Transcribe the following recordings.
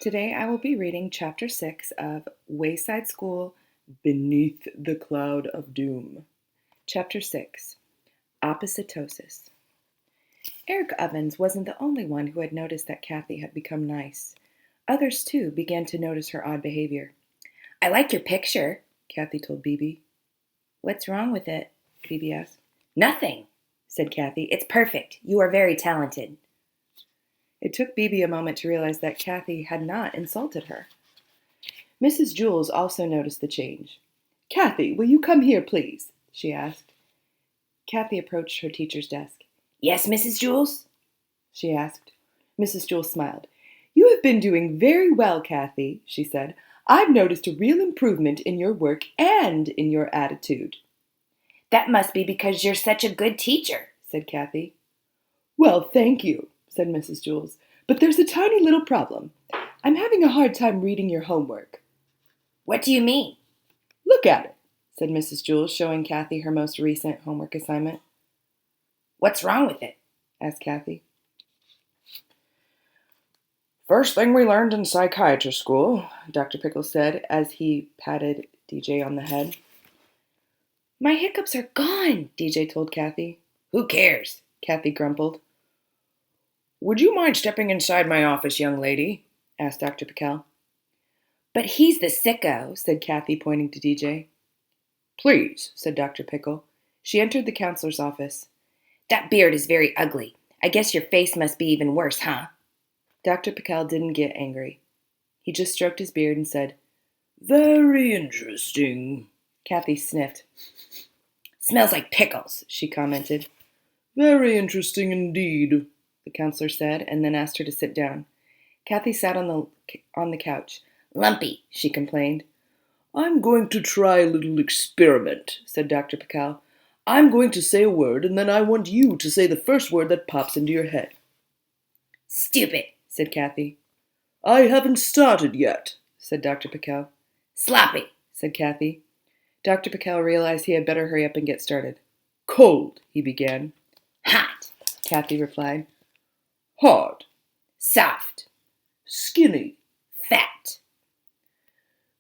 Today I will be reading Chapter 6 of Wayside School Beneath the Cloud of Doom. Chapter 6 Oppisitosis. Eric Ovens wasn't the only one who had noticed that Kathy had become nice. Others, too, began to notice her odd behavior. "I like your picture," Kathy told Bebe. "What's wrong with it?" Bebe asked. "Nothing," said Kathy. "It's perfect. You are very talented." It took Bebe a moment to realize that Kathy had not insulted her. Mrs. Jules also noticed the change. "Kathy, will you come here, please?" she asked. Kathy approached her teacher's desk. "Yes, Mrs. Jules?" she asked. Mrs. Jules smiled. "You have been doing very well, Kathy," she said. "I've noticed a real improvement in your work and in your attitude." "That must be because you're such a good teacher," said Kathy. "Well, thank you," said Mrs. Jules. "But there's a tiny little problem. I'm having a hard time reading your homework." "What do you mean?" "Look at it," said Mrs. Jules, showing Kathy her most recent homework assignment. "What's wrong with it?" asked Kathy. "First thing we learned in psychiatry school," Dr. Pickles said as he patted DJ on the head. "My hiccups are gone," DJ told Kathy. "Who cares?" Kathy grumbled. "Would you mind stepping inside my office, young lady?" asked Dr. Pickell. "But he's the sicko," said Kathy, pointing to DJ. "Please," said Dr. Pickle. She entered the counselor's office. "That beard is very ugly. I guess your face must be even worse, huh?" Dr. Pickell didn't get angry. He just stroked his beard and said, "Very interesting." Kathy sniffed. "Smells like pickles," she commented. "Very interesting indeed," the counselor said, and then asked her to sit down. Kathy sat on the couch. "Lumpy," she complained. "I'm going to try a little experiment," said Dr. Pickell. "I'm going to say a word, and then I want you to say the first word that pops into your head." "Stupid," said Kathy. "I haven't started yet," said Dr. Pickell. "Sloppy," said Kathy. Dr. Pickell realized he had better hurry up and get started. "Cold," he began. "Hot," Kathy replied. "Hard." "Soft." "Skinny." "Fat."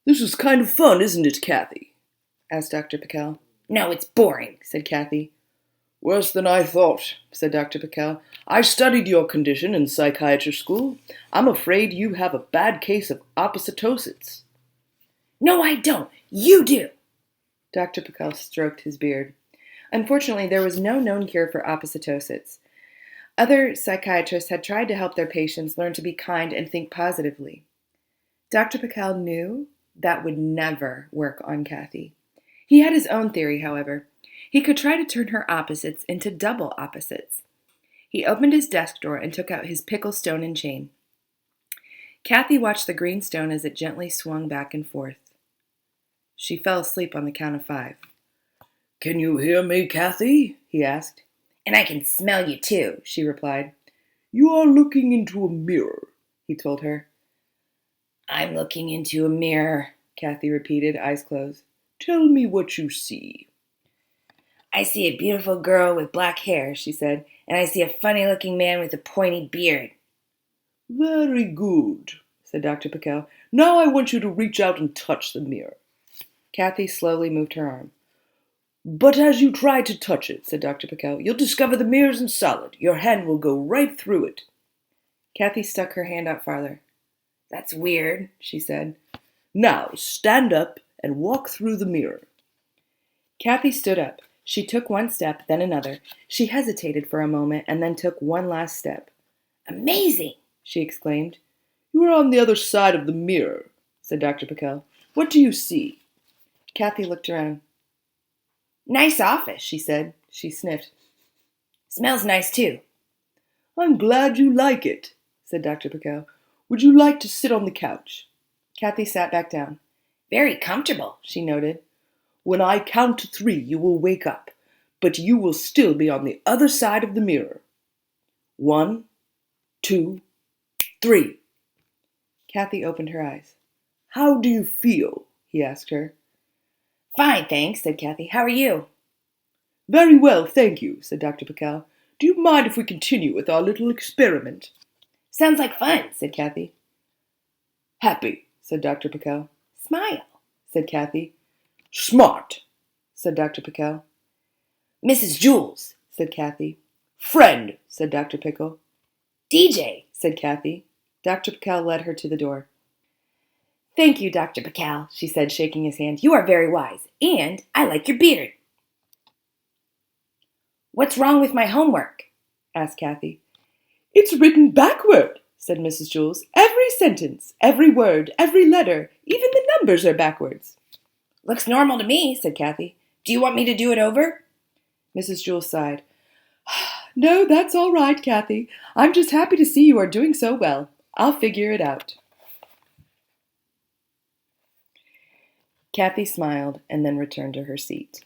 "This is kind of fun, isn't it, Kathy?" asked Dr. Pickell. "No, it's boring," said Kathy. "Worse than I thought," said Dr. Pickell. "I studied your condition in psychiatry school. I'm afraid you have a bad case of oppisitosis." "No, I don't. You do." Dr. Pickell stroked his beard. Unfortunately, there was no known cure for oppisitosis. Other psychiatrists had tried to help their patients learn to be kind and think positively. Dr. Pickell knew that would never work on Kathy. He had his own theory, however. He could try to turn her opposites into double opposites. He opened his desk drawer and took out his pickle stone and chain. Kathy watched the green stone as it gently swung back and forth. She fell asleep on the count of 5. "Can you hear me, Kathy?" he asked. "And I can smell you too," she replied. "You are looking into a mirror," he told her. "I'm looking into a mirror," Kathy repeated, eyes closed. "Tell me what you see." "I see a beautiful girl with black hair," she said, "and I see a funny-looking man with a pointy beard." "Very good," said Dr. Pickell. "Now I want you to reach out and touch the mirror." Kathy slowly moved her arm. "But as you try to touch it," said Dr. Pickell, "you'll discover the mirror isn't solid. Your hand will go right through it." Kathy stuck her hand out farther. "That's weird," she said. "Now stand up and walk through the mirror." Kathy stood up. She took one step, then another. She hesitated for a moment and then took one last step. "Amazing!" she exclaimed. "You are on the other side of the mirror," said Dr. Pickell. "What do you see?" Kathy looked around. "Nice office," she said. She sniffed. "Smells nice too." "I'm glad you like it," said Dr. Pickell. "Would you like to sit on the couch?" Kathy sat back down. "Very comfortable," she noted. "When I count to 3, you will wake up, but you will still be on the other side of the mirror. 1, 2, 3. Kathy opened her eyes. "How do you feel?" he asked her. "Fine, thanks," said Kathy. "How are you?" "Very well, thank you," said Dr. Pickell. "Do you mind if we continue with our little experiment?" "Sounds like fun," said Kathy. Happy, said Dr. Pickell. Smile, said Kathy. smart, said Dr. Pickell. Mrs. Jules, said Kathy. friend, said Dr. Pickle. DJ. said Kathy. Dr. Pickell led her to the door. Thank you, Dr. Pickell, she said, shaking his hand. You are very wise, and I like your beard. What's wrong with my homework? asked Kathy. It's written backward, said Mrs. Jules. Every sentence, every word, every letter, even the numbers are backwards. Looks normal to me, said Kathy. Do you want me to do it over? Mrs. Jules sighed. No, that's all right, Kathy. I'm just happy to see you are doing so well. I'll figure it out. Kathy smiled and then returned to her seat.